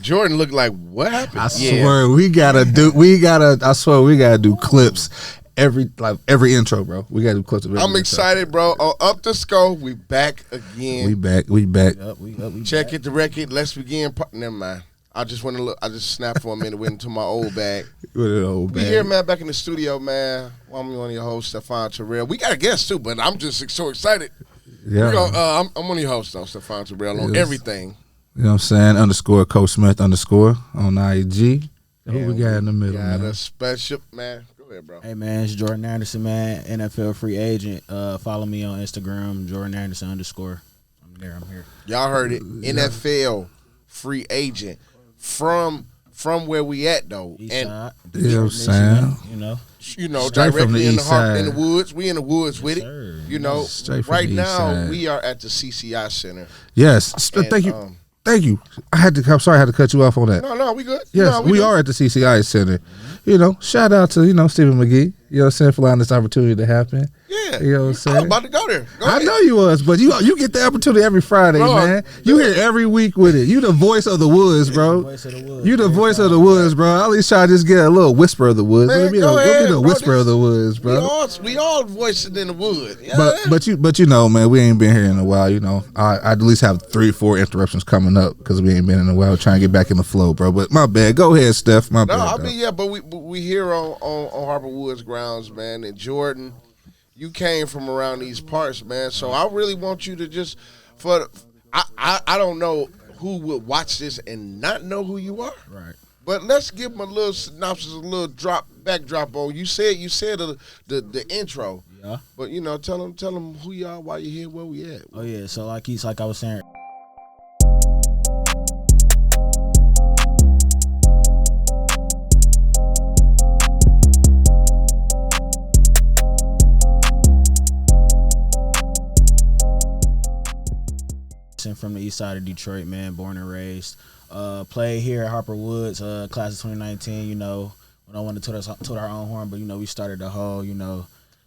Jordan looked like, what happened? I swear we gotta do clips every intro, bro. We gotta do clips of every I'm excited, bro. Up the score, we back again. We back. We Check it, the record. Let's begin. Never mind. I just want to look. I just snapped for a minute, went into my old bag. We here, man, back in the studio, man. Well, I'm one of your hosts, Stefan Terrell. We got a guest too, but I'm just so excited. Yeah, I'm one of your hosts, though, Stefan Terrell, on everything. You know what I'm saying? _Coach Smith _ on IG. Who we got in the middle, man? A special, man. Go ahead, bro. Hey, man, it's Jordan Anderson, man, NFL free agent. Follow me on Instagram, Jordan Anderson _. I'm here. Y'all heard it. NFL free agent. From where we at, though. East and side, you know what I'm saying? You know, Straight from directly the in the east heart, side. in the woods. We in the woods with it. Sir. You know, Straight from right the east now side. we are at the CCI Center. Yes. And, Thank you. Thank you. I'm sorry I had to cut you off on that. No, we good. Yes, no, we good. are at the CCI Center. You know, shout out to, Stephen McGee. You know what I'm saying, for allowing this opportunity to happen. Yeah. You know what I'm saying? I was about to go there. Go I ahead. know you was, but you get the opportunity every Friday, Bro, man. You here every week with it. You the voice of the woods, bro. You the voice of the woods, bro. I at least try to just get a little whisper of the woods. Man, Let me go ahead, be the bro. whisper of the woods, bro. We all voicing in the wood. Yeah. But you know, man, we ain't been here in a while. You know, I at least have 3 or 4 interruptions coming up because we ain't been in a while. Trying to get back in the flow, bro. But my bad. Go ahead, Steph. My bad. No, I mean, yeah, but we here on Harper Woods grounds, man. And Jordan, you came from around these parts, man. So I really want you to just I don't know who would watch this and not know who you are. Right. But let's give them a little synopsis, a little backdrop on. You said the intro. Yeah. But tell them who you are, why you here, where we at. Oh yeah. So like I was saying. From the east side of Detroit, man, born and raised. Played here at Harper Woods, class of 2019, we don't want to toot our own horn, but, we started the whole,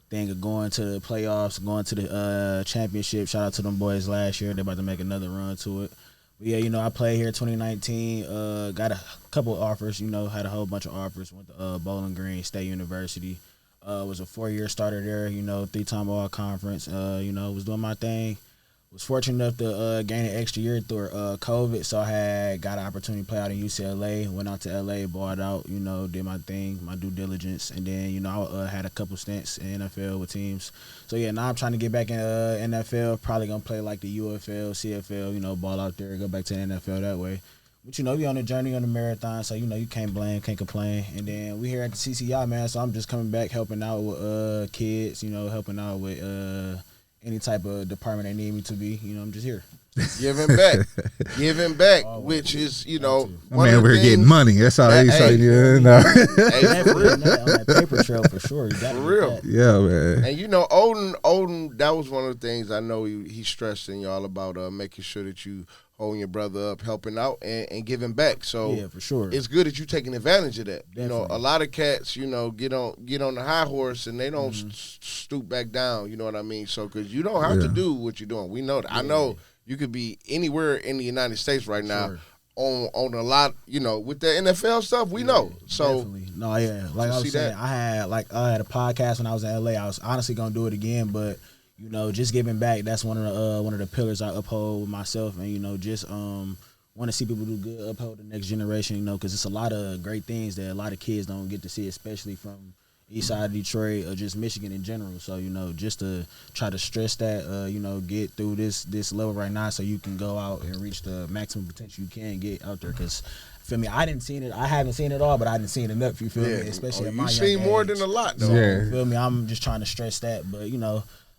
thing of going to the playoffs, going to the championship. Shout out to them boys last year. They're about to make another run to it. But, yeah, I played here 2019, got a couple offers, had a whole bunch of offers. Went to Bowling Green State University. Was a 4-year starter there, 3-time all-conference, was doing my thing. Was fortunate enough to gain an extra year through COVID, so I got an opportunity to play out in UCLA. Went out to LA, bought out, did my thing, my due diligence, and then I had a couple stints in NFL with teams. So yeah, now I'm trying to get back in NFL. Probably gonna play like the UFL, CFL, ball out there, go back to the NFL that way. But we on the journey, on the marathon, so you can't blame, can't complain. And then we here at the CCI, man. So I'm just coming back, helping out with kids, helping out with any type of department they need me to be, I'm just here. Giving back, which is, one man, of the we're things, getting money. That's all he's saying. Hey, for real, on that paper trail for sure. You got For real. Yeah, man. And Odin, that was one of the things I know he stressed in y'all about making sure that you holding your brother up, helping out, and giving back. So yeah, for sure. It's good that you taking advantage of that. Definitely. A lot of cats, get on the high horse and they don't stoop back down. You know what I mean? So because you don't have to do what you're doing. We know that. Yeah. I know you could be anywhere in the United States right now. Sure. On a lot, with the NFL stuff, we know. So definitely. No, yeah, like I was saying, I had a podcast when I was in LA. I was honestly gonna do it again, but just giving back. That's one of the pillars I uphold with myself, and just want to see people do good, uphold the next generation. Because it's a lot of great things that a lot of kids don't get to see, especially from east side of Detroit or just Michigan in general. So just to try to stress that, get through this level right now, so you can go out and reach the maximum potential you can get out there. Because feel me, I haven't seen it all, but I didn't see it enough. You feel me? Especially at my young age. You seen more than a lot, though. So, you feel me? I'm just trying to stress that, but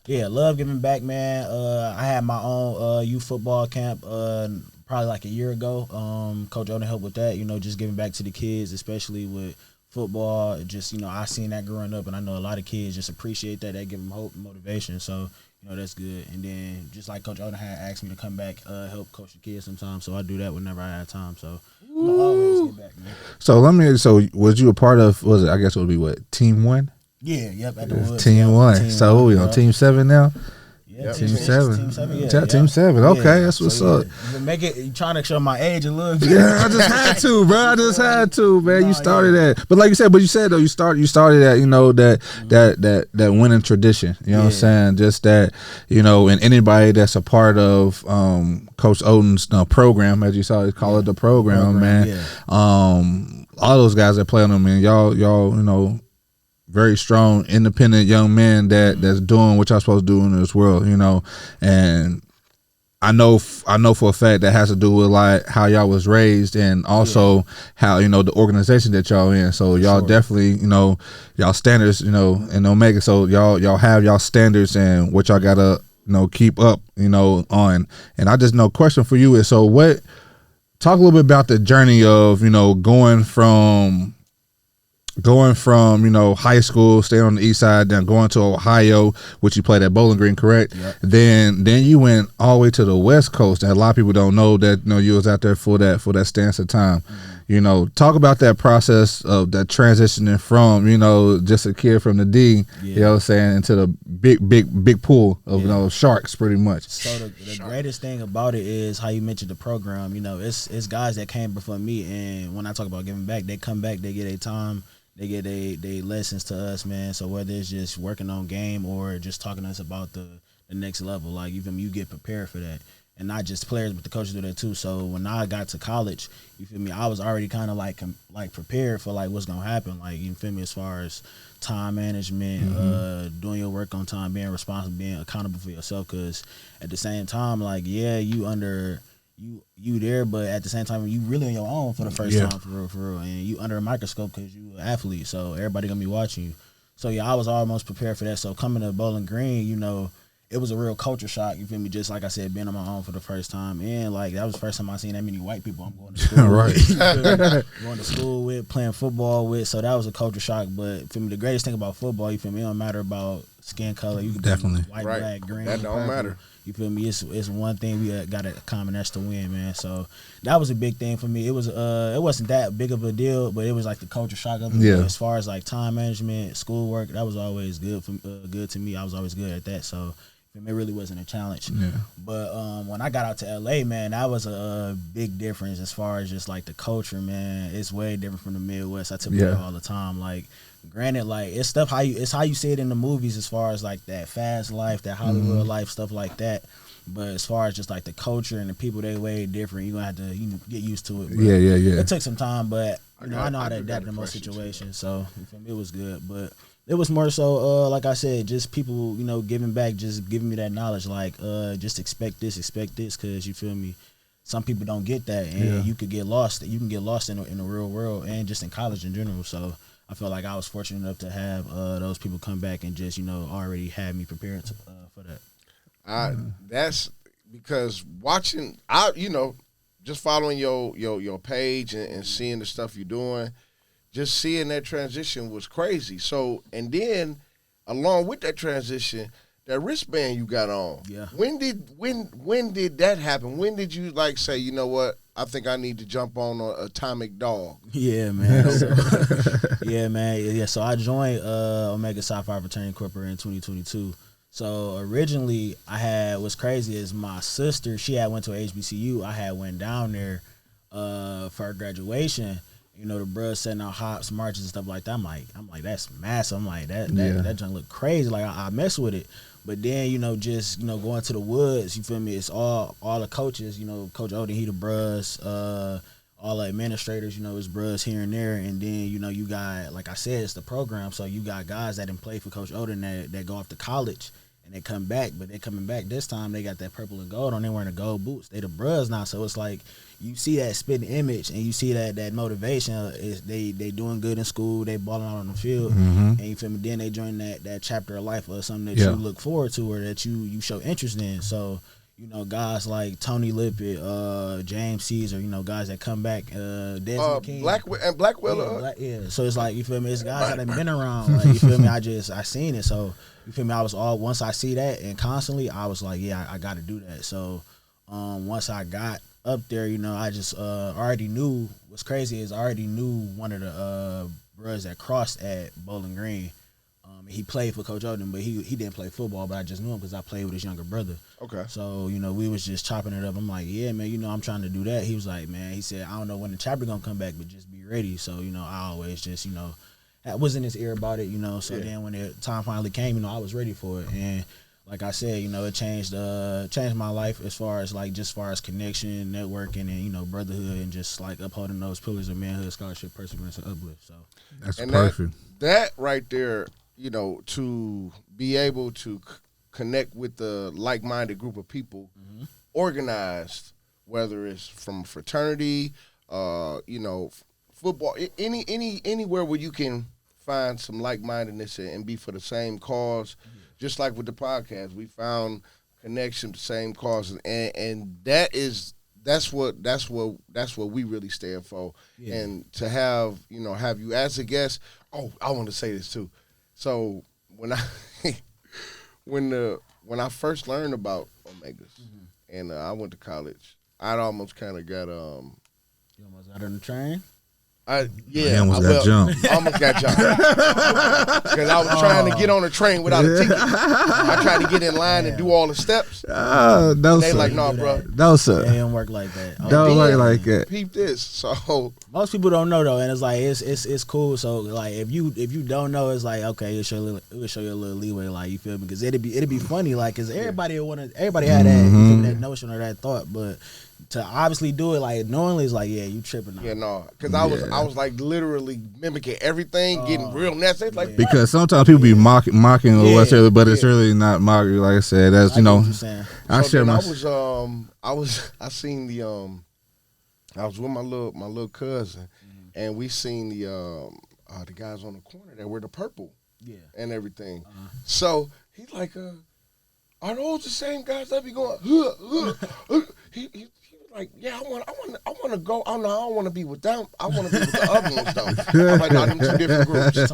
yeah, love giving back, man. I had my own youth football camp probably like a year ago. Coach Odin helped with that, just giving back to the kids, especially with football. Just, I seen that growing up, and I know a lot of kids just appreciate that. They give them hope and motivation. So, that's good. And then just like Coach Odin had asked me to come back, help coach the kids sometimes. So I do that whenever I have time. So I'm always get back, man. So was you a part of, I guess it would be what, Team 1? Yeah, yep, at the Woods. Team 1. So we on Team 7 now? Yeah, Team 7. Team 7, yeah. Team 7. Okay, that's what's up. Make it. You trying to show my age a little bit? Yeah, I just had to, bro. I just had to, man. You started that, but like you said, though, you started that, that winning tradition. You know what I'm saying? Just that, and anybody that's a part of Coach Oden's program, as you saw, call it the program, man. Yeah. All those guys that play on them, man. Y'all, very strong, independent young men that's doing what y'all supposed to do in this world, and I know for a fact that has to do with like how y'all was raised and also how the organization that y'all in. So y'all definitely y'all standards in Omega. So y'all have y'all standards and what y'all gotta keep up on. And I just know question for you is, so what? Talk a little bit about the journey of going from high school, staying on the east side, then going to Ohio, which you played at Bowling Green, correct? Yep. Then you went all the way to the West Coast, and a lot of people don't know that you was out there for that stance of time. Mm-hmm. Talk about that process of that transitioning from just a kid from the D, you know what I'm saying, into the big pool of sharks, pretty much. So the greatest thing about it is how you mentioned the program. It's guys that came before me, and when I talk about giving back, they come back, they get a time. They get they lessons to us, man. So whether it's just working on game or just talking to us about the next level, like you get prepared for that. And not just players, but the coaches do that too. So when I got to college, you feel me, I was already kind of like prepared for like what's gonna happen. Like, you feel me, as far as time management, doing your work on time, being responsible, being accountable for yourself. Because at the same time, like, you under you there, but at the same time you really on your own for the first time, for real, and you under a microscope because you an athlete, so everybody gonna be watching you. So I was almost prepared for that. So coming to Bowling Green, it was a real culture shock. You feel me? Just like I said, being on my own for the first time, and like that was the first time I seen that many white people I'm going to school with, going to school with, playing football with. So that was a culture shock. But for me, the greatest thing about football, you feel me, it don't matter about skin color. You can definitely be white, black, green, that don't matter. You feel me? It's one thing we got a common, that's to win, man. So that was a big thing for me. It was it wasn't that big of a deal, but it was like the culture shock of it. Yeah. As far as like time management, schoolwork, that was always good to me. I was always good at that. So it really wasn't a challenge. Yeah. But when I got out to LA, man, that was a big difference as far as just like the culture, man. It's way different from the Midwest. I tell people all the time, like. Granted, like it's how you see it in the movies, as far as like that fast life, that Hollywood life, stuff like that. But as far as just like the culture and the people, they way different. You're gonna have to get used to it. But it took some time, but I know how to adapt in most situations. So it was good, but it was more so like I said, just people giving back, just giving me that knowledge, like just expect this, because you feel me. Some people don't get that, and you could get lost. You can get lost in the real world and just in college in general. So. I feel like I was fortunate enough to have those people come back and just already had me prepared for that. That's because watching, just following your page and seeing the stuff you're doing, just seeing that transition was crazy. So, and then along with that transition, that wristband you got on. Yeah. When did that happen? When did you like say, you know what? I think I need to jump on Atomic Dog. Yeah, man. So I joined Omega Psi Phi Fraternity Incorporated in 2022. So originally, what's crazy is my sister, she had went to HBCU. I had went down there for her graduation. The bruh setting out hops, marches, and stuff like that. I'm like, that's massive. I'm like, that junk look crazy. Like I mess with it. But then, just, going to the woods, you feel me? It's all the coaches, Coach Oden, he the bruhs, all the administrators, it's bruhs here and there. And then, you got, like I said, it's the program. So you got guys that didn't play for Coach Oden that go off to college and they come back. But they coming back this time, they got that purple and gold on. They wearing the gold boots. They the bruhs now. So it's like, you see that spitting image and you see that motivation is they doing good in school, they balling out on the field, and you feel me, then they join that chapter of life or something that you look forward to or that you show interest in. So guys like Tony Lippett, James Caesar, guys that come back, Desmond King, Blackwell, so it's like, you feel me, it's guys that have been around, like, you feel me, I seen it. So you feel me, I was once I see that and constantly I was like, I got to do that. So once I got up there, I just already knew. What's crazy is I already knew one of the brothers that crossed at Bowling Green. He played for Coach Odom, but he didn't play football. But I just knew him because I played with his younger brother. Okay. So we was just chopping it up. I'm like, yeah, man, I'm trying to do that. He was like, man, he said, I don't know when the chapter gonna come back, but just be ready. So I always just I was in his ear about it. So then when the time finally came, I was ready for it. And like I said, it changed my life as far as connection, networking, and brotherhood, and just like upholding those pillars of manhood, scholarship, perseverance, and uplift. So that's perfect. That right there, to be able to connect with the like-minded group of people, organized, whether it's from fraternity, football, anywhere where you can find some like-mindedness and be for the same cause. Just like with the podcast, we found connection to the same causes, and that's what we really stand for. Yeah. And to have you as a guest. Oh, I want to say this too. So when I first learned about Omegas, and I went to college, I'd almost kind of got You almost got on the train. I almost got jumped. Because I was trying to get on a train without a ticket. I tried to get in line and do all the steps. No, they sir. like, no, bro. No, sir. It don't work like that. Don't work like that. Peep this. So most people don't know though, and it's like it's cool. So like if you don't know, it's like okay, it will show you a little leeway. Like you feel me? Because it'd be funny. Like because everybody had that notion or that thought, but to obviously do it like knowingly is like you tripping. Yeah, no, because I was like literally mimicking everything, getting real nasty. Like because sometimes people be mocking or whatever, but it's really not mockery. Like I said, that's I was with my little cousin, and we seen the guys on the corner that wear the purple, and everything. So he's like, are those the same guys that be going? He like, yeah, I want to go. Oh no, I don't want to be with them. I want to be with the other ones though. I'm like, no, them two different groups. He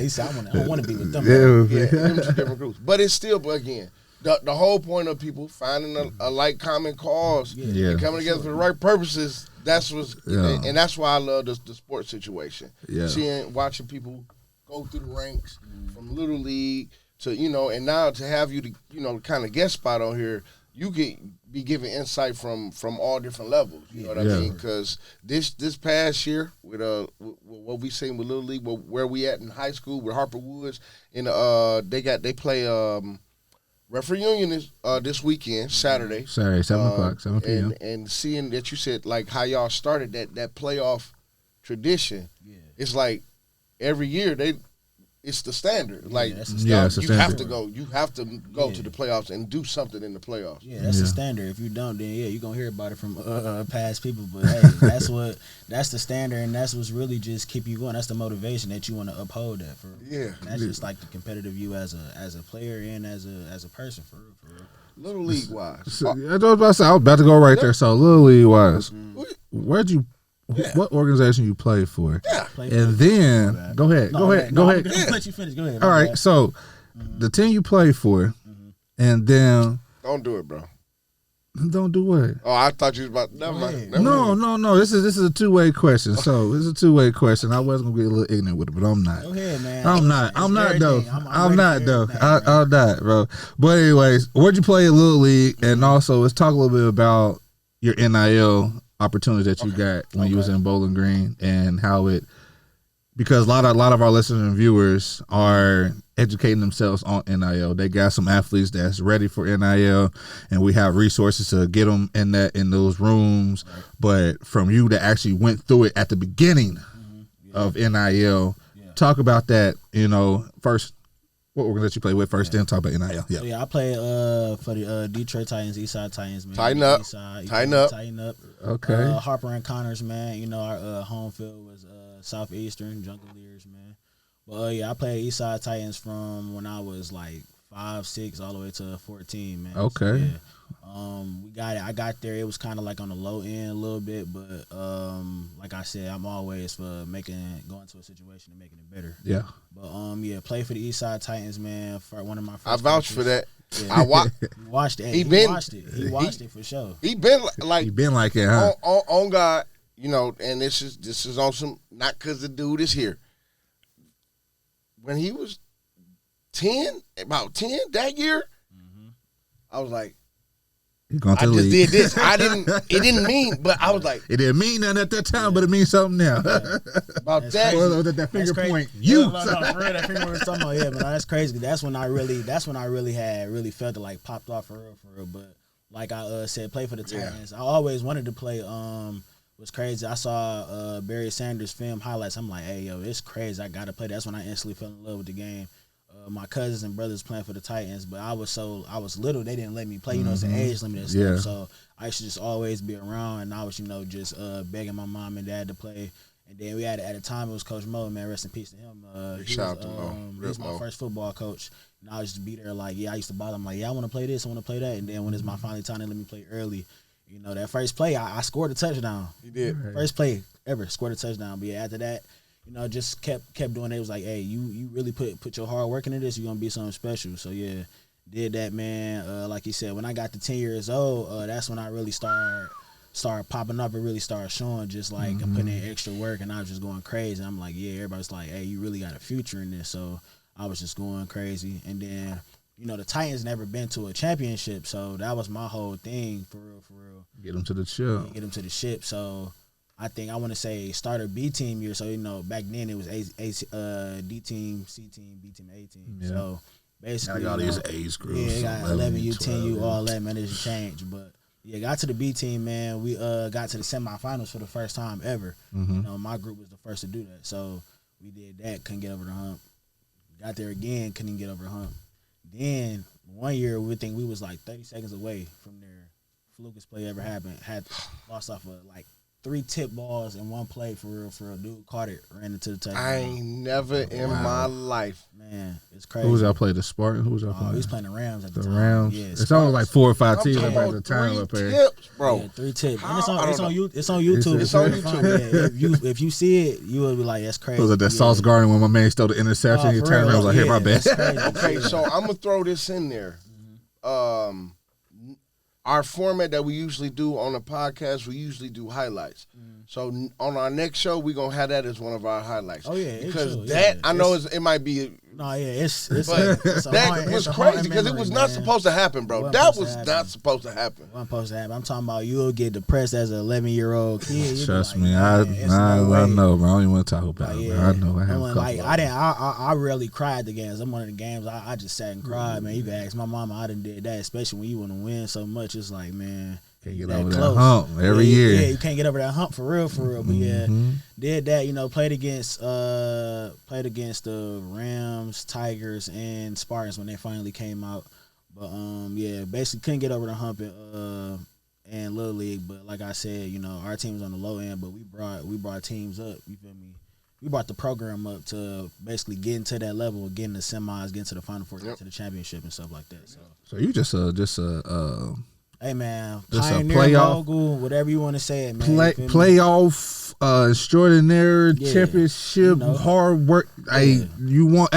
said, I want to be with them. Them two different groups. But it's still, but again, the whole point of people finding a like common cause and coming together for the right purposes. That's and that's why I love the sports situation. Yeah. Watching people go through the ranks from little league to and now to have you to kind of guest spot on here. You can be given insight from all different levels. You know what I mean? Because this past year with what we seen with Little League, where we at in high school with Harper Woods, and they play referee union is this weekend, Saturday 7 o'clock, 7 p.m. And seeing that you said like how y'all started that playoff tradition, it's like every year it's the standard. Like you have to go to the playoffs and do something in the playoffs. Yeah, that's the standard. If you don't, then you're gonna hear about it from past people. But hey, that's the standard, and that's what's really just keep you going. That's the motivation that you want to uphold that for. Yeah, and that's just like the competitive view as a player and as a person for real. Little league wise, I was about to go right there. So little league wise, where'd you? Yeah. What organization you played for? Yeah. And then go ahead. Go ahead. Let you finish. Go ahead. All right. So the team you played for, and then don't do it, bro. Don't do what? Oh, I thought you was about. Never mind. No. This is a two-way question. So this is a two-way question. I was gonna be a little ignorant with it, but I'm not. Go ahead, man. I'm not though. I'm not, bro. But anyways, where'd you play at Little League? And also, let's talk a little bit about your NIL opportunity that you got when you was in Bowling Green, and how because a lot of our listeners and viewers are educating themselves on NIL. They got some athletes that's ready for NIL, and we have resources to get them in those rooms. Right. But from you that actually went through it at the beginning of NIL, talk about that. First. What organization you play with first, then talk about NIL. Yeah, I play for the Detroit Titans, Eastside Titans, man. Tighten up. Tighten up. Okay. Harper and Connors, man. Our home field was Southeastern, Jungleers, man. But I played Eastside Titans from when I was like 5, 6, all the way to 14, man. Okay. So, we got it. I got there. It was kind of like on the low end a little bit, but like I said, I'm always for going to a situation and making it better. Yeah. But play for the Eastside Titans, man. For one of my first. I vouch for that. Yeah. I watched it. He watched it for sure. He been like it, huh? On God, and this is on some, not because the dude is here. When he was 10 that year. I was like, You going to I the just league. did this. It didn't mean, but I was like, It didn't mean nothing at that time, but it means something now. about That's that. crazy. Or that finger That's point. crazy. You. Yeah, no, for real, that finger was talking about, yeah, but that's crazy. That's when I really felt it like popped off for real. But like I said, play for the Titans. I always wanted to play. Was crazy. I saw Barry Sanders film highlights. I'm like, hey yo, it's crazy. I gotta play. That's when I instantly fell in love with the game. My cousins and brothers playing for the Titans, but I was little. They didn't let me play. You know, it's an age limit and stuff. Yeah. So I used to just always be around, and I was, just begging my mom and dad to play. And then we had at the time it was Coach Mo, man, rest in peace to him. Shout out to Mo. He was my first football coach, and I used to be there like, I used to bother him like, I want to play this, I want to play that, and then when it's my finally time, they let me play early. That first play, I scored a touchdown. You did. First play ever, scored a touchdown. But after that, just kept doing it. It was like, hey, you really put your hard work into this, you're gonna be something special. So yeah, did that, man. Like you said, when I got to 10 years old, that's when I really started popping up and really started showing, just like I'm putting in extra work, and I was just going crazy. I'm like, yeah, everybody's like, hey, you really got a future in this. So I was just going crazy, and then the Titans never been to a championship, so that was my whole thing, for real. Get them to the ship. Get them to the ship. So I think I want to say starter B team year. So back then it was D team, C team, B team, A team. Yeah. So basically, I got all these age groups. Yeah, got 11, U, 10, U, all that, man. It just changed, but yeah, got to the B team, man. We got to the semifinals for the first time ever. My group was the first to do that, so we did that. Couldn't get over the hump. Got there again, couldn't get over the hump. Then one year we think we was like 30 seconds away from their flukest play ever happened. Had lost off of like 3 tip balls in one play, for real. Dude caught it, ran into the touchdown. I ain't never in my life. Man, it's crazy. Who was y'all play? The Spartans? Who was y'all playing? He was playing the Rams at the time. Rams? Yeah, it's only like 4 or 5 teams I'm at talking the about time 3 up there. tips, bro. Yeah, 3 tips. And it's I on don't know. YouTube. It's on YouTube. Yeah, if you see it, you will be like, that's crazy. It was at that Sauce Garden when my man stole the interception. He for turned around and was like, hey, my bad. that's crazy. Okay, so I'm gonna throw this in there. Our format that we usually do on the podcast, we usually do highlights. So on our next show, we're gonna have that as one of our highlights. Oh yeah, because that I know it might be. No, yeah, it's But it's that was crazy because it was not supposed to happen, bro. That was not supposed to happen. Wasn't supposed to happen. I'm talking about you'll get depressed as an 11-year-old kid. Trust like, me, I know, bro. I don't even want to talk about it. Yeah. Bro. I know. I have I rarely cried the games. I'm one of the games I just sat and cried, man. You can ask my mama. I done did that, especially when you want to win so much. It's like, man, can't get over that hump every year. Yeah, you can't get over that hump for real. But yeah, did that. Played against the Rams, Tigers, and Spartans when they finally came out. But yeah, basically couldn't get over the hump in Little League. But like I said, our team was on the low end, but we brought teams up. You feel me? We brought the program up to basically get into that level, get in the semis, get into the Final Four, get to the championship and stuff like that. So you just hey man, just pioneer, a playoff, mogul, whatever you want to say it, man. Playoff extraordinaire championship, hard work. Hey, you want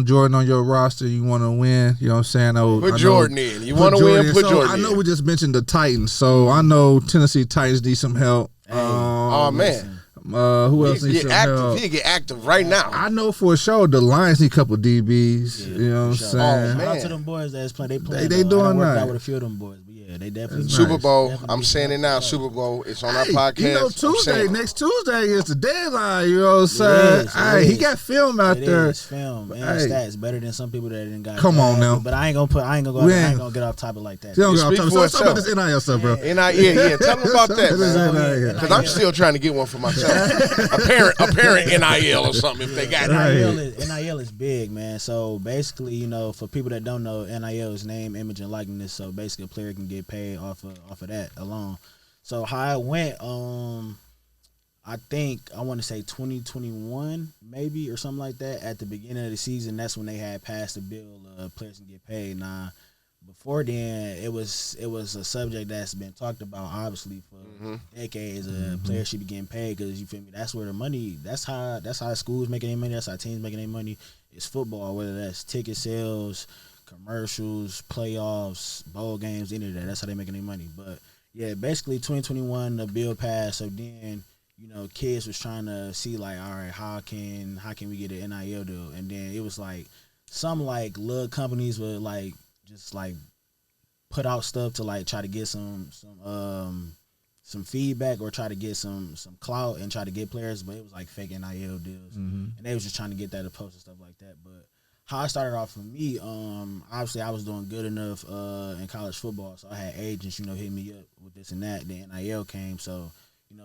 Jordan on your roster, you want to win, you know what I'm saying? Put Jordan in. You want to win, put Jordan in. I know we just mentioned the Titans, so I know Tennessee Titans need some help. Oh man. Who else needs some help? He get active right now. I know for sure the Lions need a couple DBs. You know what I'm saying? Shout out to them boys that's playing. They doing that with a few of them boys. But yeah, they definitely Super Bowl. I'm saying it now. Super Bowl. It's on our podcast. Next Tuesday is the deadline. You know what I'm saying? Hey, he got film out there. Film and stats better than some people that didn't got. Come on now. But I ain't gonna get off topic like that. Let's talk about this NIL stuff, bro. Yeah. Tell them about that, man. Because I'm still trying to get one for myself. Apparent NIL or something if they got it. NIL is big, man. So basically, for people that don't know, NIL is name, image, and likeness. So basically, a player can get paid off of that alone. So how it went, I think I want to say 2021 maybe or something like that. At the beginning of the season, that's when they had passed the bill. Players can get paid. Now, before then, it was a subject that's been talked about obviously for decades. Players should be getting paid because you feel me. That's where the money. That's how schools making their money. That's how teams making their money. It's football, whether that's ticket sales, commercials, playoffs, bowl games, any of that. That's how they making their money. But yeah, basically 2021 the bill passed. So then kids was trying to see like, all right, how can we get an NIL deal? And then it was like some like little companies would like just like put out stuff to like try to get some feedback or try to get some clout and try to get players, but it was like fake NIL deals, and they was just trying to get that to post and stuff like that. But how I started off for me, obviously I was doing good enough in college football, so I had agents, hit me up with this and that. Then NIL came, so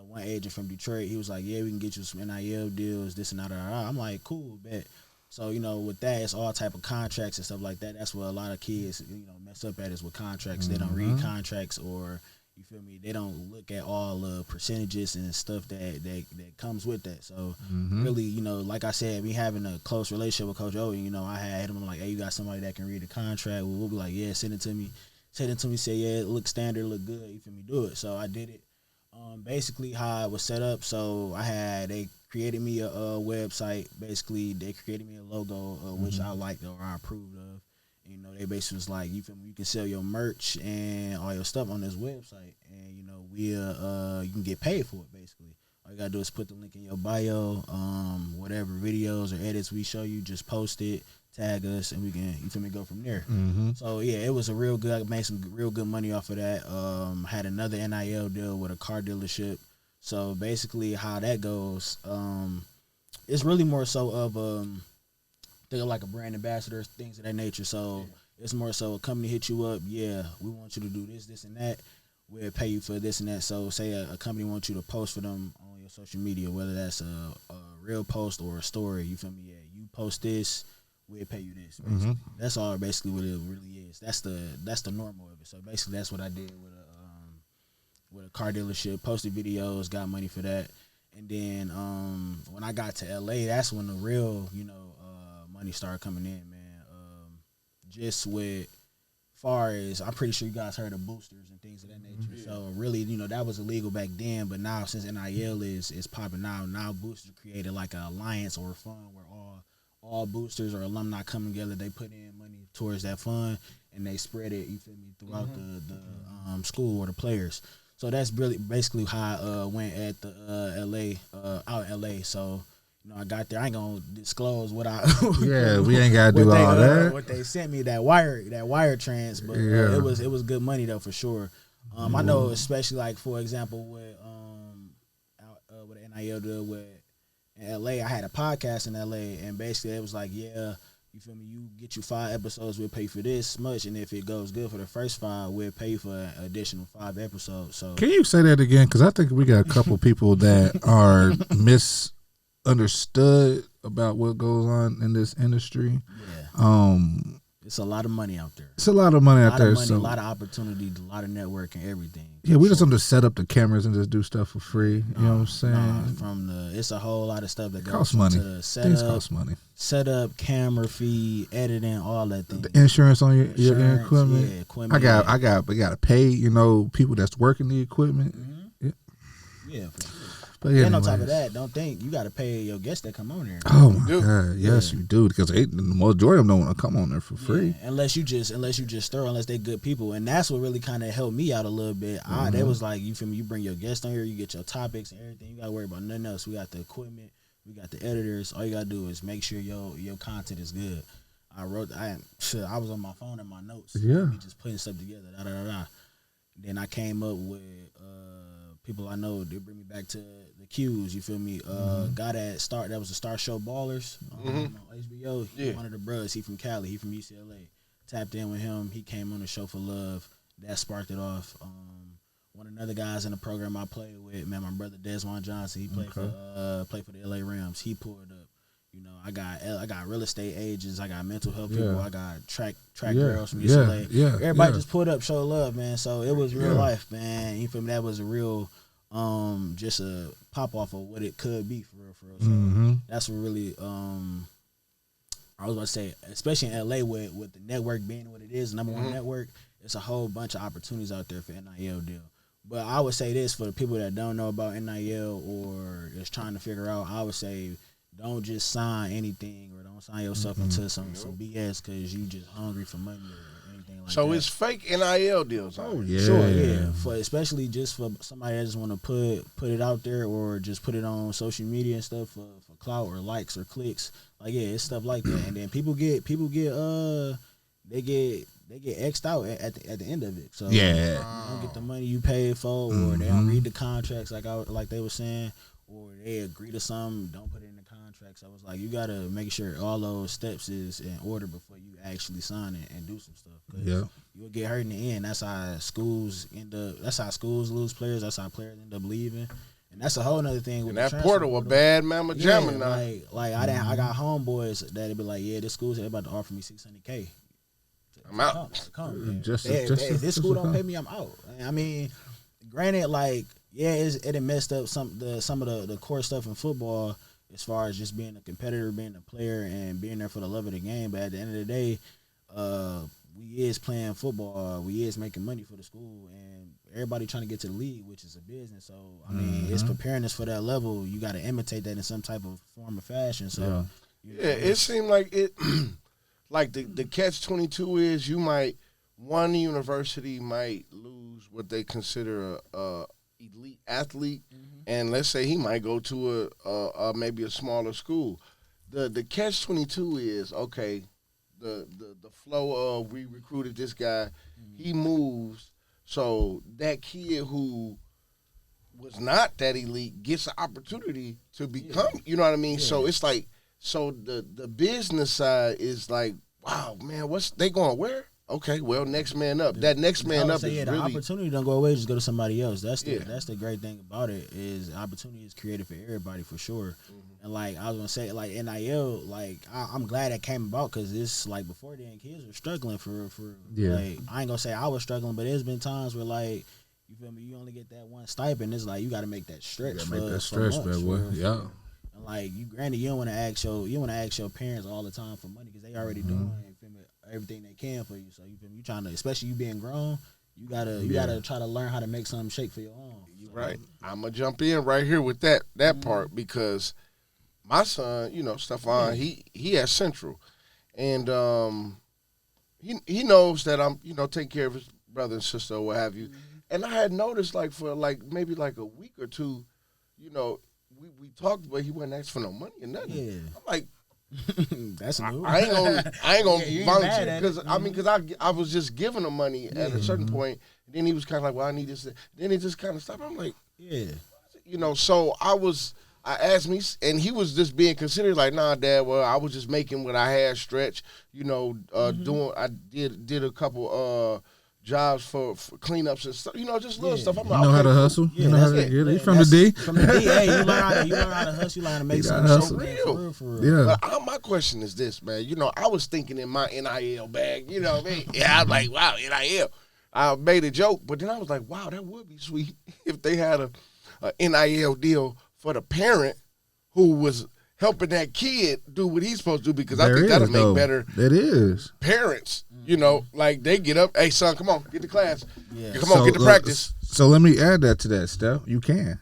one agent from Detroit, he was like, "Yeah, we can get you some NIL deals, this and that." I'm like, "Cool, bet." So with that, it's all type of contracts and stuff like that. That's what a lot of kids, mess up at is with contracts. They don't read contracts, or you feel me? They don't look at all the percentages and stuff that comes with that. So really, like I said, me having a close relationship with Coach O, I had him like, "Hey, you got somebody that can read the contract?" We'll be like, "Yeah, send it to me." Send it to me, say, "Yeah, it looks standard, look good." You feel me? Do it. So I did it. Basically how it was set up. So they created me a website. Basically, they created me a logo, which I liked or I approved of. They basically was like, you feel me? You can sell your merch and all your stuff on this website, and you can get paid for it. Basically, all you gotta do is put the link in your bio. Whatever videos or edits we show you, just post it, tag us, and we can, you feel me, go from there. So yeah, it was a real good. I made some real good money off of that. Had another NIL deal with a car dealership. So basically, how that goes, it's really more so of think of like a brand ambassador, things of that nature. So it's more so a company hit you up, "Yeah, we want you to do this, and that. We'll pay you for this and that." So say a company wants you to post for them on your social media, whether that's a real post or a story. You feel me? Yeah, you post this, we'll pay you this. That's all basically what it really is. That's the normal of it. So basically, that's what I did with a car dealership. Posted videos, got money for that, and then when I got to LA, that's when the real money started coming in, man. Just with far as, I'm pretty sure you guys heard of boosters and things of that nature. So really, that was illegal back then, but now since NIL is popping now boosters created like an alliance or a fund where all boosters or alumni come together. They put in money towards that fund and they spread it, you feel me, throughout the school or the players. So that's really basically how I went at the out in LA. So I got there. I ain't gonna disclose what I. Yeah, we ain't gotta do all that. What they sent me, that wire trans, but it was good money though for sure. I know, especially like for example with with the NIL deal with in LA. I had a podcast in LA, and basically it was like, yeah, you feel me? You get you 5 episodes, we'll pay for this much, and if it goes good for the first 5, we'll pay you for an additional 5 episodes. So can you say that again? Because I think we got a couple people that are misunderstood about what goes on in this industry. Yeah. It's a lot of money out there. It's a lot of money out there. A lot of opportunity, a lot of networking, everything. Yeah, we just want to set up the cameras and just do stuff for free. You know what I'm saying? It's a whole lot of stuff that goes costs money. To the setup, things cost money. Setup, camera fee, editing, all that thing. The insurance on your equipment. Yeah, equipment. I got to pay. People that's working the equipment. Mm-hmm. Yeah. But then on top of that, don't think you got to pay your guests that come on there. Oh my God, yes, you do, because the majority of them don't want to come on there for free. Yeah, unless you just unless they good people, and that's what really kind of helped me out a little bit. They was like, you feel me? You bring your guests on here, you get your topics and everything. You got to worry about nothing else. We got the equipment, we got the editors. All you gotta do is make sure your content is good. I was on my phone and my notes. Yeah, just putting stuff together. Then I came up with people I know. They bring me back to the Q's. You feel me? Guy that was the Star Show Ballers on HBO. One of the brothers. He from Cali. He from UCLA. Tapped in with him. He came on the show for love. That sparked it off. One of the other guys in the program I played with, man, my brother Desmond Johnson. He played for the LA Rams. He pulled up. I got real estate agents. I got mental health people. I got track girls from UCLA. Everybody just pulled up, show love, man. So it was real life, man. You feel me? That was a real, just a pop off of what it could be for real. So that's what really, I was about to say, especially in LA with the network being what it is, number one network. It's a whole bunch of opportunities out there for NIL deal. But I would say this for the people that don't know about NIL or is trying to figure out. I would say, don't just sign anything or don't sign yourself into some BS because you just hungry for money or anything like so that. it's fake NIL deals. Oh yeah, Sure, yeah. Especially just for somebody that just want to put it out there or just put it on social media and stuff for clout or likes or clicks. Like yeah, it's stuff like that. And then people get they get X'd out at the end of it. So yeah, you don't get the money you paid for, or they don't read the contracts like they were saying, or they agree to something, don't put it in the contract. So I was like, you gotta make sure all those steps is in order before you actually sign it and do some stuff. Yeah, you'll get hurt in the end. That's how schools end up. That's how schools lose players. That's how players end up leaving. And that's a whole nother thing. With and the that portal was bad, mama jamma now. Like I got homeboys that'd be like, yeah, this school's about to offer me $600K. I'm out. If this school don't pay me, I'm out. I mean, granted, like it messed up some of the core stuff in football as far as just being a competitor, being a player, and being there for the love of the game. But at the end of the day, we is playing football, we is making money for the school, and everybody trying to get to the league, which is a business. So I mean, it's preparing us for that level. You got to imitate that in some type of form or fashion. So it seemed like it. Like the catch-22 is one university might lose what they consider a elite athlete, and let's say he might go to a maybe a smaller school. The catch-22 is okay. The flow of we recruited this guy, he moves, so that kid who was not that elite gets an opportunity to become. You know what I mean? Yeah. So it's like. So the business side is like, wow, man, they going where? Okay, well, next man up. That next man up is the really opportunity don't go away. Just go to somebody else. That's the great thing about it is opportunity is created for everybody for sure. And like I was gonna say, like NIL, like I'm glad that came about because it's like before then kids were struggling for like I ain't gonna say I was struggling, but there's been times where like you feel me, you only get that one stipend. It's like you got to make that stretch. Make that stretch, man. Yeah. And like granted, you don't want to ask your parents all the time for money because they already doing everything they can for you. So you trying to, especially you being grown, you gotta try to learn how to make something shake for your own. So, right. I'm gonna jump in right here with that part because my son, Stephon, he at Central, and he knows that I'm taking care of his brother and sister or what have you. And I had noticed for maybe a week or two, we talked, but he wasn't asking for no money or nothing. Yeah. I'm like, that's new. I ain't gonna volunteer because I was just giving him money at a certain point. And then he was kind of like, well, I need this. Then he just kind of stopped. I'm like, so I asked me, and he was just being considerate, like, nah, Dad. Well, I was just making what I had stretch. I did a couple jobs for cleanups and stuff, just little stuff. I'm like, how to hustle. You know how to get it. He's from the D. From the D, hey, you learn how to hustle. You learn how to make something so real. For real. Yeah. But my question is this, man. I was thinking in my NIL bag. You know what I mean? Yeah, I'm like, wow, NIL. I made a joke, but then I was like, wow, that would be sweet if they had a NIL deal for the parent who was helping that kid do what he's supposed to do because I think that'll make better parents. Like they get up, hey son, come on, get to class. Yeah. Come on, get to practice. So let me add that to that, Steph. You can.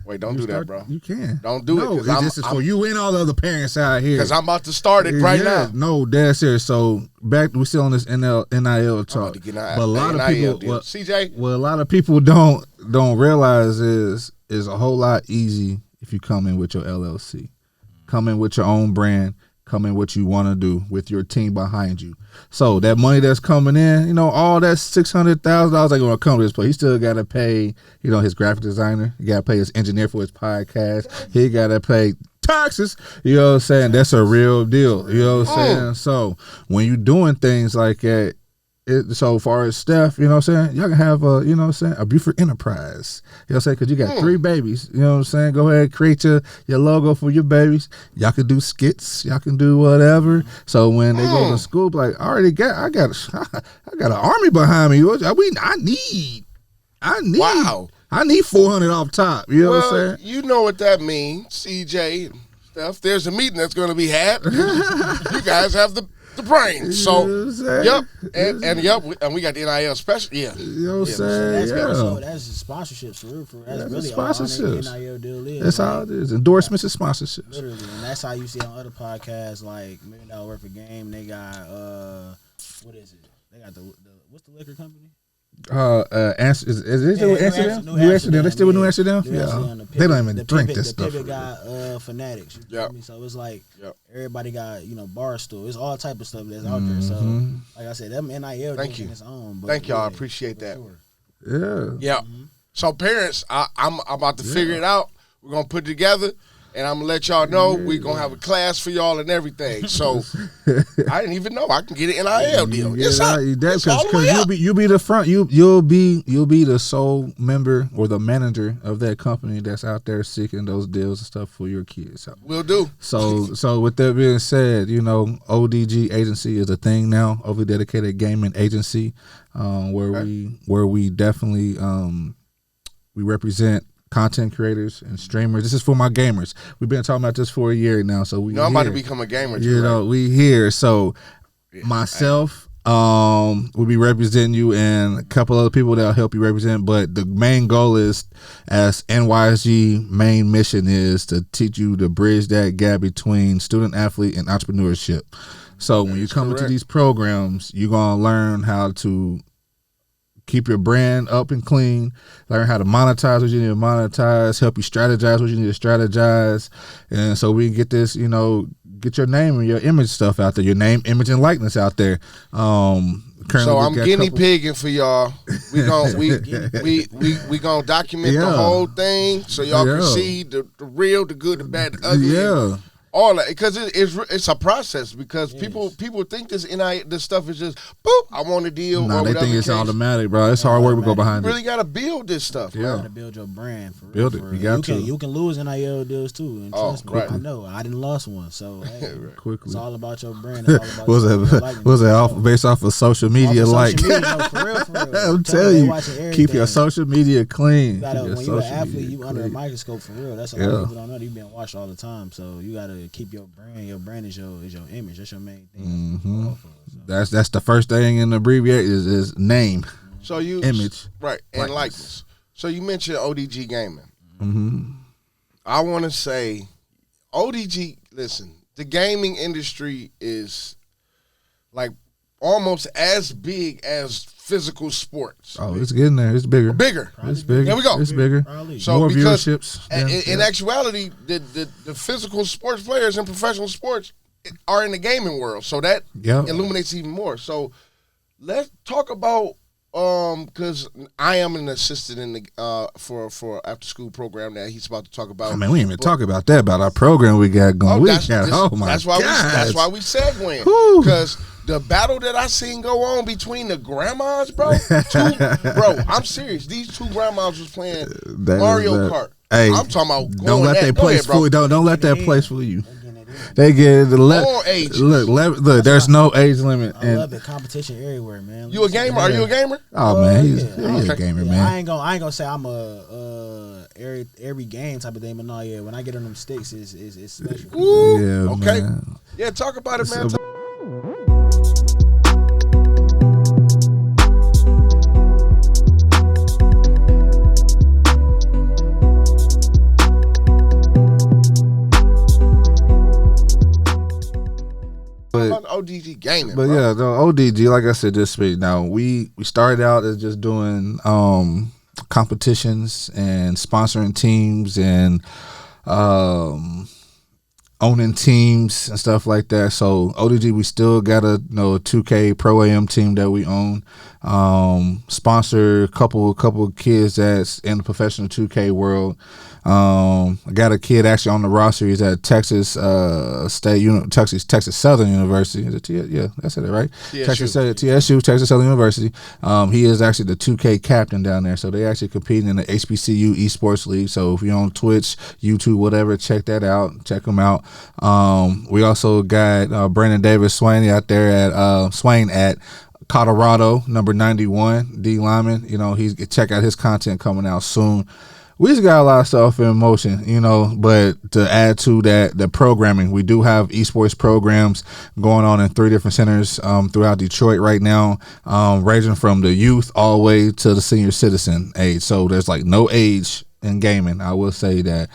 Wait, don't do that, bro. You can. Don't do it. This is for you and all the other parents out here. Because I'm about to start it right now. No, that's serious. So we still on this NIL talk. But a lot of people, CJ. What a lot of people don't realize is a whole lot easy if you come in with your LLC, come in with your own brand. Come in what you want to do with your team behind you. So that money that's coming in, all that $600,000 are going to come to this place. He still got to pay, his graphic designer. He got to pay his engineer for his podcast. He got to pay taxes. You know what I'm saying? That's a real deal. You know what I'm saying? So when you're doing things like that, so far as Steph, you know what I'm saying? Y'all can have a Buford enterprise. You know what I'm saying? Because you got 3 babies. You know what I'm saying? Go ahead, create your logo for your babies. Y'all can do skits. Y'all can do whatever. So when they go to school, like, I got an army behind me. I need 400 off top. You know what I'm saying? You know what that means, CJ, Steph. There's a meeting that's going to be had. You guys have the brains. So, and we got the NIL special. Yeah. You know what I'm saying? That's sponsorships for real. That's really sponsorships. all the NIL deal is. That's all it is. Endorsements and sponsorships. Literally. And that's how you see on other podcasts like $1 million worth of game. They got, what is it? They got the what's the liquor company? Is it still with Amsterdam? New Amsterdam. They still with New Amsterdam? Yeah. They don't even drink this stuff. The Pivot got Fanatics. Yeah. So it's like everybody got Barstool. It's all type of stuff that's out there. So like I said, them NIL Thank you. Its own. But Thank y'all. I appreciate that. Sure. Yeah. So parents, I'm about to figure it out. We're gonna put it together. And I'm going to let y'all know we're going to have a class for y'all and everything. So, I didn't even know. I can get an NIL deal. It's all the way up. You'll be the front. You'll be the sole member or the manager of that company that's out there seeking those deals and stuff for your kids. Will do. So with that being said, ODG agency is a thing now, overly dedicated gaming agency, where we definitely we represent content creators and streamers. This is for my gamers. We've been talking about this for a year now, so I'm about to become a gamer too. We here. So myself will be representing you and a couple other people that'll help you represent, but the main goal is, as NYSG main mission, is to teach you to bridge that gap between student athlete and entrepreneurship. So when you come into these programs, you're going to learn how to keep your brand up and clean, learn how to monetize what you need to monetize, help you strategize what you need to strategize. And so we can get this, get your name and your image stuff out there, your name, image, and likeness out there. So I'm guinea pigging for y'all. We gonna document the whole thing so y'all can see the real, the good, the bad, the ugly. Yeah. All that, because it's a process. Because people think this stuff is just boop. I want a deal. Nah, they think it's automatic, bro. It's hard work to go behind it. You really gotta build this stuff. You gotta build your brand. For build real, it. You can lose NIL deals too. And trust me, I know. I didn't lost one. So quickly, it's all about your brand. It's all about was that based off of social media? For real. I'm telling you, keep your social media clean. When you're an athlete, you under a microscope for real. That's a lot of people don't know. You've been watched all the time, so you gotta keep your brand. Your brand is your image. That's your main thing. That's the first thing in the abbreviate is name. So image, right, and likeness. So you mentioned ODG gaming. I want to say ODG. Listen, the gaming industry is like almost as big as physical sports. Oh, it's getting there. It's bigger. It's bigger. There we go. It's bigger. So more because viewerships. In actuality, the physical sports players in professional sports are in the gaming world. So that illuminates even more. So let's talk about because I am an assistant in the for after school program that he's about to talk about. I mean, we didn't even talk about that, about our program we got going. That's why we segueing, because the battle that I seen go on between the grandmas, bro. I'm serious. These two grandmas was playing Mario Kart. Hey, I'm talking about don't let that place fool you. Don't let that place fool you. They get all ages. Look. There's no age limit. I love it. Competition everywhere, man. You a gamer? Are you a gamer? Oh man, he's a gamer, man. I ain't gonna say I'm a every game type of thing, but no, when I get on them sticks, it's special. Ooh, okay. Man. Yeah, talk about it, man. ODG gaming, but bro. The ODG, like I said, just speak. Now we started out as just doing competitions and sponsoring teams and owning teams and stuff like that. So ODG, we still got a 2K Pro AM team that we own. Sponsor a couple kids that's in the professional 2K world. I got a kid actually on the roster. He's at Texas Texas Southern University. Is it that's it, right? TSU, Texas Southern University. He is actually the 2K captain down there. So they actually competing in the HBCU Esports League. So if you're on Twitch, YouTube, whatever, check that out. Check them out. We also got Brandon Davis Swain out there at Swain at Colorado, number 91, D lineman. Check out his content coming out soon. We just got a lot of stuff in motion, but to add to that, the programming, we do have esports programs going on in 3 different centers throughout Detroit right now, ranging from the youth all the way to the senior citizen age. So there's like no age in gaming. I will say that.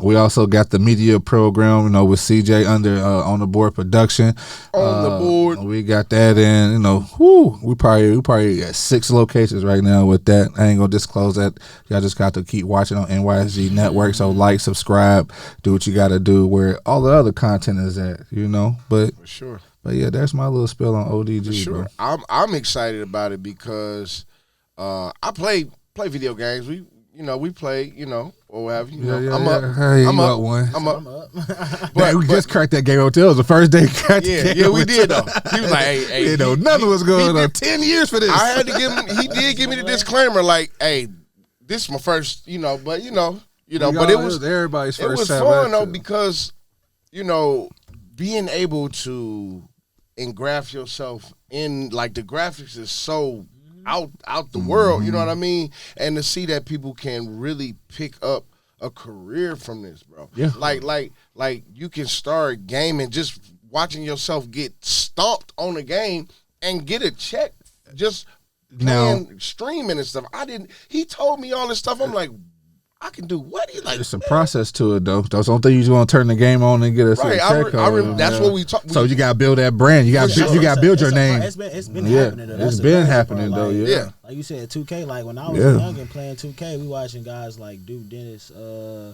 We also got the media program, with CJ under on the board production. On the board. We got that in, we probably at 6 locations right now with that. I ain't gonna disclose that. Y'all just got to keep watching on NYSG Network. So like, subscribe, do what you gotta do where all the other content is at, But for sure. But yeah, that's my little spill on ODG. For sure. Bro. I'm excited about it because I play video games. We play, or whatever. I'm up. Hey, I'm up. One. I'm up. But we just cracked that game hotel. It was the first day. Yeah, we did though. He was like, "Hey, nothing was going on. 10 years for this." I had to give him. He did give me the disclaimer, like, "Hey, this is my first, but but it was everybody's first. It was fun though because, being able to engraft yourself in, like, the graphics is so out the world, you know what I mean? And to see that people can really pick up a career from this, bro. Yeah. Like you can start gaming just watching yourself get stomped on a game and get a check just playing, streaming and stuff. He told me all this stuff. I'm like, I can do what? He like, it's a process to it, though. That's the only thing you just want to turn the game on and get a check. That's what we talk. So you got to build that brand. You got to build your name. It's been happening, though. It's been happening, though. Yeah. Like you said, 2K. Like when I was young and playing 2K, we watching guys like Duke Dennis, Boy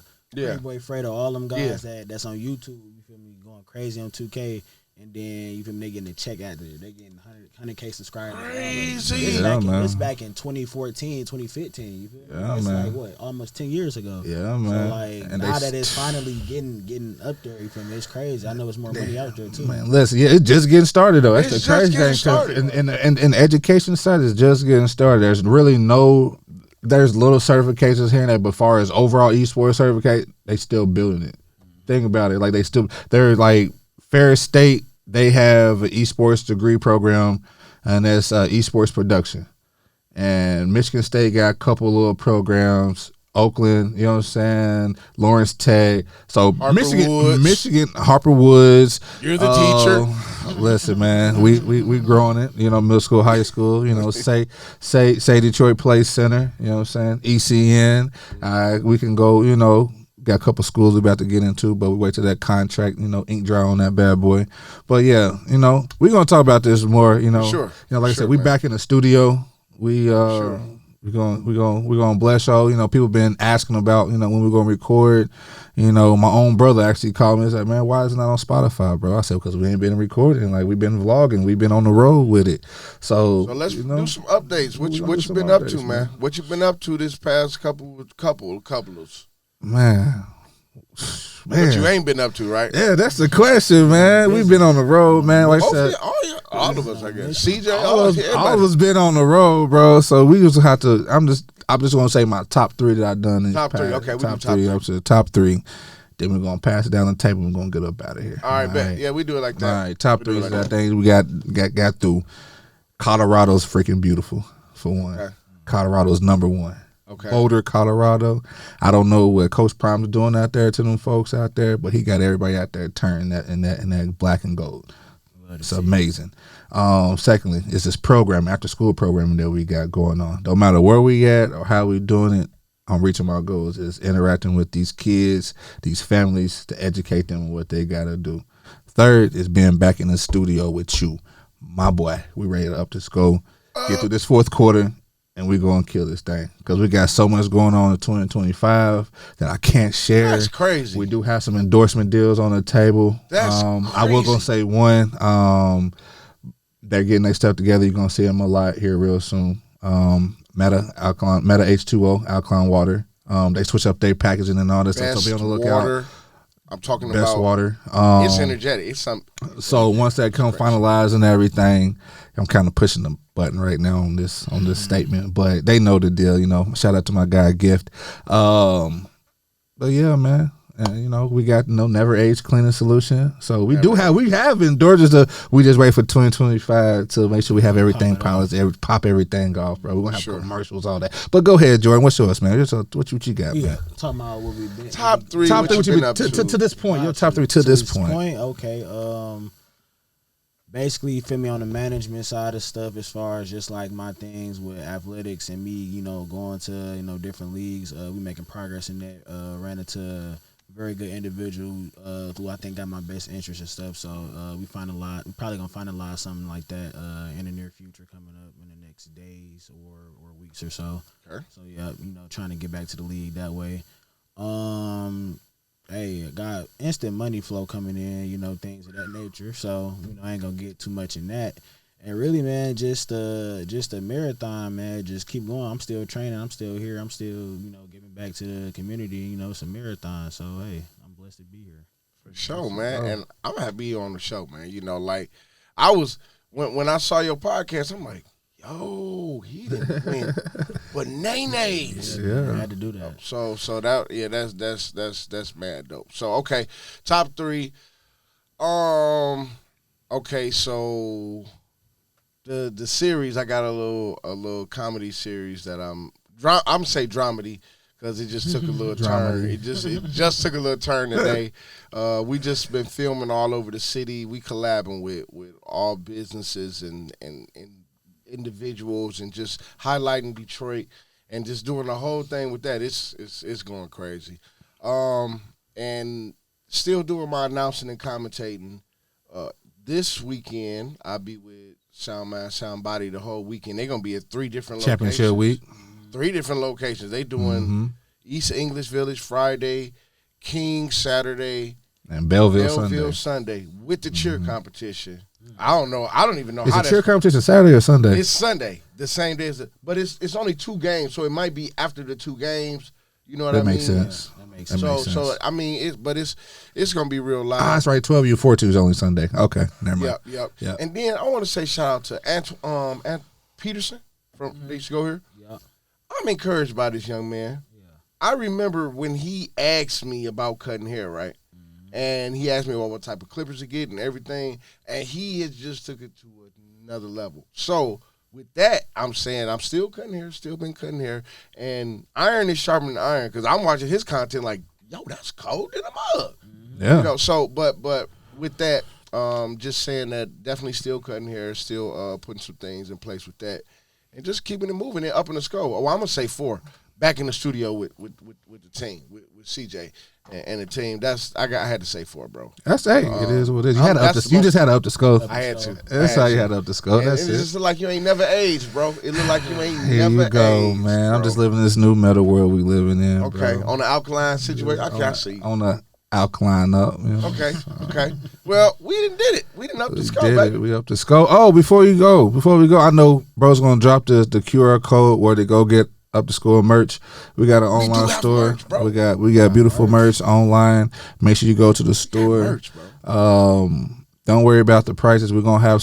Fredo, all them guys that's on YouTube. You feel me? Going crazy on 2K. And then you feel me, they getting a check out there. They getting 100K subscribers. Crazy. It's back in 2014, 2015. You feel me? It's like what, almost 10 years ago. Yeah, man. So like and now that it's finally getting up there, you feel me? It's crazy. I know it's more money out there too. Man, listen, it's just getting started though. That's the crazy thing. In the education side, it's just getting started. There's really there's little certifications here and there, but as far as overall esports certificate, they still building it. Think about it. Like they're like Ferris State. They have an esports degree program, and that's esports production. And Michigan State got a couple little programs. Oakland, you know what I'm saying? Lawrence Tech. So Michigan, Harper Woods. You're the teacher. Listen, man, we growing it. Middle school, high school. Say Detroit Play Center. You know what I'm saying? ECN. We can go. Got a couple schools we're about to get into, but we wait till that contract, ink dry on that bad boy. But yeah, we're gonna talk about this more. Sure. Like I said, we back in the studio. We're gonna bless y'all. People been asking about when we're gonna record. My own brother actually called me and said, "Man, why is it not on Spotify, bro?" I said, "Because we ain't been recording. Like, we've been vlogging. We've been on the road with it." So let's do some updates. What you been up to, man? What you been up to this past couples? Man. What you ain't been up to, right? Yeah, that's the question, man. We've been on the road, man. Like I said, all of us, I guess. CJ, all of us been on the road, bro. So we just have to. I'm just gonna say my top 3 that I've done. Top 3, okay. Top 3 up to the top 3. Then we're gonna pass it down the table. And we're gonna get up out of here. All right, bet. Yeah, we do it like that. All right, top 3 is that thing we got through. Colorado's freaking beautiful for one. Okay. Colorado's number 1. Okay. Boulder, Colorado. I don't know what Coach Prime's doing out there to them folks out there, but he got everybody out there turning that in that black and gold. It's amazing. Secondly, it's this program, after school programming that we got going on. Don't matter where we at or how we doing it, I'm reaching my goals. Is interacting with these kids, these families, to educate them on what they gotta do. Third is being back in the studio with you, my boy. We ready to up this go, get through this fourth quarter. And we're going to kill this thing because we got so much going on in 2025 that I can't share. That's crazy. We do have some endorsement deals on the table. That's crazy. I was going to say one. They're getting their stuff together. You're going to see them a lot here real soon. Meta H2O, alkaline water. They switch up their packaging and all this stuff. So be on the lookout. Water. I'm talking Best about water. It's energetic. It's something. So once that comes finalized and everything, I'm kind of pushing the button right now on this statement, but they know the deal. Shout out to my guy Gift. But yeah, man. And, we got never age cleaning solution. So we have endorsed we just wait for 2025 to make sure we have everything polished, pop everything off, bro. We're gonna have commercials, all that. But go ahead, Jordan. What's yours, man? What you got, man? Talking about what we've been top 3. Top 3 what you been up to this point. Your top 3 to this point. Okay. basically, you feel me, on the management side of stuff, as far as just like my things with athletics and me, you know, going to, you know, different leagues. We making progress in that. Ran into a very good individual who I think got my best interest and stuff. So we probably gonna find a lot of something like that in the near future coming up in the next days or weeks or so. Okay. So yeah, you know, trying to get back to the league that way. Hey, I got instant money flow coming in, you know, things of that nature. So, you know, I ain't gonna get too much in that. And really, man, just a marathon, man. Just keep going. I'm still training. I'm still here. I'm still, you know, giving back to the community. You know, it's a marathon. So, hey, I'm blessed to be here. For sure, man. And I'm happy to be on the show, man. You know, like I was when I saw your podcast, I'm like, yo, he didn't win bananas. Yeah, I had to do that. So that that's mad dope. So okay, top 3. Okay, so the series, I got a little comedy series that I'm say dramedy because it just took a little turn. It just took a little turn today. We just been filming all over the city. We collabing with all businesses and individuals and just highlighting Detroit and just doing the whole thing with that. It's going crazy. And still doing my announcing and commentating. This weekend I'll be with Soundman Soundbody the whole weekend. They're gonna be at 3 different Championship locations. week. 3 different locations. They doing East English Village Friday, King Saturday, and Belleville Sunday with the cheer competition. I don't know. I don't even know Is how the cheer competition Saturday or Sunday? It's Sunday, the same day as but it's only 2 games, so it might be after the 2 games. You know what I mean? That makes sense. That makes sense. So I mean, it's gonna be real live. That's right. 12U42 is only Sunday. Okay, never mind. Yep. And then I want to say shout out to Ant Peterson from they used to go here. Yeah. I'm encouraged by this young man. Yeah. I remember when he asked me about cutting hair, right? And he asked me what type of clippers to get and everything, and he has just took it to another level. So with that, I'm saying I'm still cutting hair, still been cutting hair, and iron is sharper than iron because I'm watching his content like, yo, that's cold in the mug. Yeah. You know, so but with that, just saying that definitely still cutting hair, still putting some things in place with that, and just keeping it moving and up in the scope. Oh, I'm gonna say 4. Back in the studio with the team, with CJ and the team. I had to say 4, bro. That's it is what it is. You just had to up the scope. I had to. That's how you had to up the scope. That's it. It just look like you ain't never aged, bro. It look like you ain't Here never you go, aged, man. bro. I'm just living in this new metal world we living in. Okay, bro. on the alkaline situation. Okay, I see. On the alkaline up. You know? Okay. Well, we did it. We didn't up the scope, baby. We up the scope. Oh, before we go, I know bro's gonna drop the QR code where to go get UpTheScore merch. We got an online store. Merch, we got beautiful merch online. Make sure you go to the store. Merch, bro. Don't worry about the prices. We're gonna have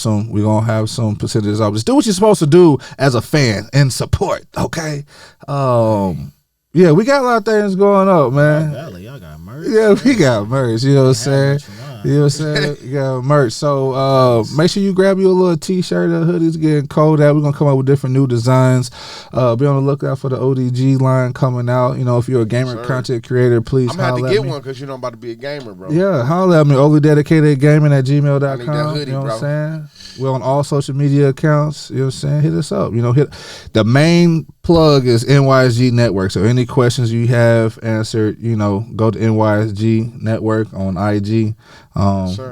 some percentages off. Just do what you're supposed to do as a fan and support. Okay. Yeah, we got a lot of things going up, man. Valley, y'all got merch. Yeah, we got merch. You know what I'm saying? You know what I'm saying? You got merch. So make sure you grab you a little t-shirt or hoodies. Getting cold out. We're gonna come up with different new designs. Be on the lookout for the ODG line coming out. You know, if you're a gamer content creator, please I'm gonna have to get one because you know I'm about to be a gamer, bro. Yeah, holla at me. OnlyDedicatedGaming@gmail.com. I need that hoodie, you know what bro. I'm saying? We're on all social media accounts. You know what I'm saying? Hit us up. You know, hit the main plug is NYSG Network. So any questions you have answered, you know, go to NYSG Network on IG,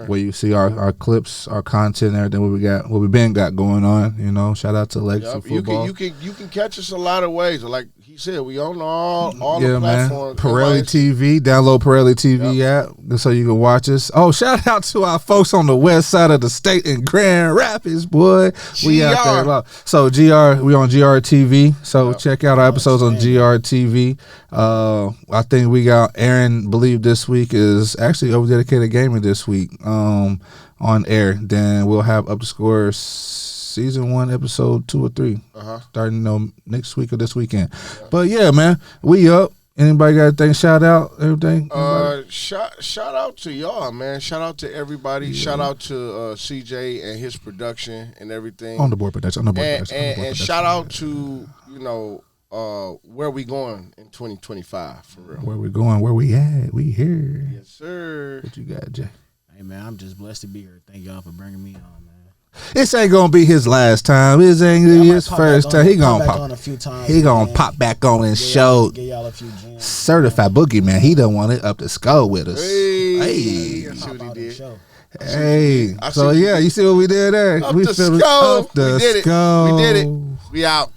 where you see our clips, our content, everything what we been got going on. You know, shout out to Legacy Football. You can catch us a lot of ways. Like he said, we on all yeah, the man. platforms. Pirelli TV, download Pirelli TV app so you can watch us. Oh, shout out to our folks on the west side of the state in Grand Rapids, boy. We out there. So we on GR TV. So check out our episodes on GR TV. I think we got Aaron Believe this week is actually Overdedicated Gaming this week on air. Then we'll have UpTheScore season 1, episode 2 or 3 starting next week or this weekend. But yeah, man, we up. Anybody got anything? Shout out everything? Shout out to y'all, man. Shout out to everybody. Yeah. Shout out to CJ and his production and everything. On the board production. And shout out to, you know, where we going in 2025 for real. Where we going? Where we at? We here. Yes, sir. What you got, Jay? Hey man, I'm just blessed to be here. Thank y'all for bringing me on, man. This ain't gonna be his last time. This ain't gonna be his first time. He gonna pop on a few times. He gonna pop back on and show. Give y'all a few gems. Certified boogeyman. He done want it up to score with us. Hey. Pop See what out he and did. show. Hey. So yeah, you see what we did there? Up we the feel score. up the We did it. score. We did it. We out.